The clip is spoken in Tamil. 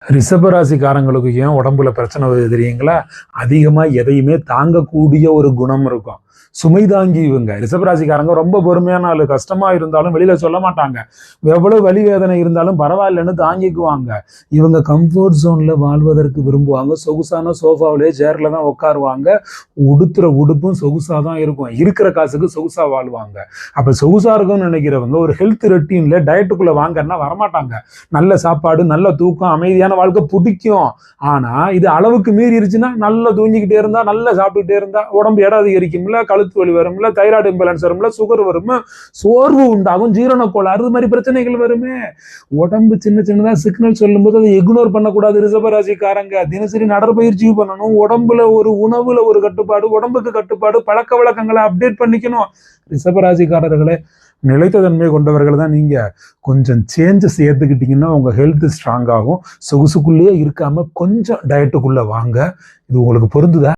ரிஷபராசிக்காரங்களுக்கு ஏன் உடம்புல பிரச்சனை வருது தெரியுங்களா? அதிகமா எதையுமே தாங்கக்கூடிய ஒரு குணம் இருக்கும். சுமை தாங்கி இவங்க ரிஷபராசிக்காரங்க ரொம்ப பொறுமையான ஆளு. கஷ்டமா இருந்தாலும் வெளியில சொல்ல மாட்டாங்க. எவ்வளவு வலி வேதனை இருந்தாலும் பரவாயில்லன்னு தாங்கிக்குவாங்க. இவங்க கம்ஃபர்ட் ஜோன்ல வாழ்வதற்கு விரும்புவாங்க. சொகுசான சோஃபாவிலே சேர்ல தான் உட்காருவாங்க. உடுத்துற உடுப்பும் சொகுசா தான் இருக்கும். இருக்கிற காசுக்கு சொகுசா வாழ்வாங்க. அப்ப சொகுசா இருக்கும்னு நினைக்கிறவங்க ஒரு ஹெல்த் ரொட்டீன்ல டயட்டுக்குள்ள வாங்கன்னா வரமாட்டாங்க. நல்ல சாப்பாடு, நல்ல தூக்கம், அமைதியான வாழ்க்கை பிடிக்கும். ஆனா இது அளவுக்கு மீறிடுச்சுன்னா நல்லா தூங்கிக்கிட்டே இருந்தா, நல்லா சாப்பிட்டுட்டே இருந்தா உடம்பு எடை அதிகரிக்கும்ல, கழுத்து வலி வரும்ல, தைராய்டு இம்பேலன்ஸ் வரும்ல, சுகர் வரும், சோர்வு உண்டாகும், ஜீரண கோளாறு, இது மாதிரி பிரச்சனைகள் வருமே. உடம்பு சின்ன சின்னதா சிக்னல் சொல்லும் போது அதை இக்னோர் பண்ணக்கூடாது. ரிஷபராசிக்காரங்க தினசரி நடைப்பயிற்சி பண்ணணும். உடம்புல ஒரு உணவுல ஒரு கட்டுப்பாடு, உடம்புக்கு கட்டுப்பாடு, பழக்க வழக்கங்களை அப்டேட் பண்ணிக்கணும். ரிஷபராசிக்காரர்களே, நிலைத்த தன்மை கொண்டவர்கள் தான் நீங்க. கொஞ்சம் சேஞ்சஸ் ஏத்துக்கிட்டீங்கன்னா உங்க ஹெல்த் ஸ்ட்ராங் ஆகும். சொகுசுக்குள்ளேயே இருக்காம கொஞ்சம் டயட்டுக்குள்ள வாங்க. இது உங்களுக்கு பொருந்துதா?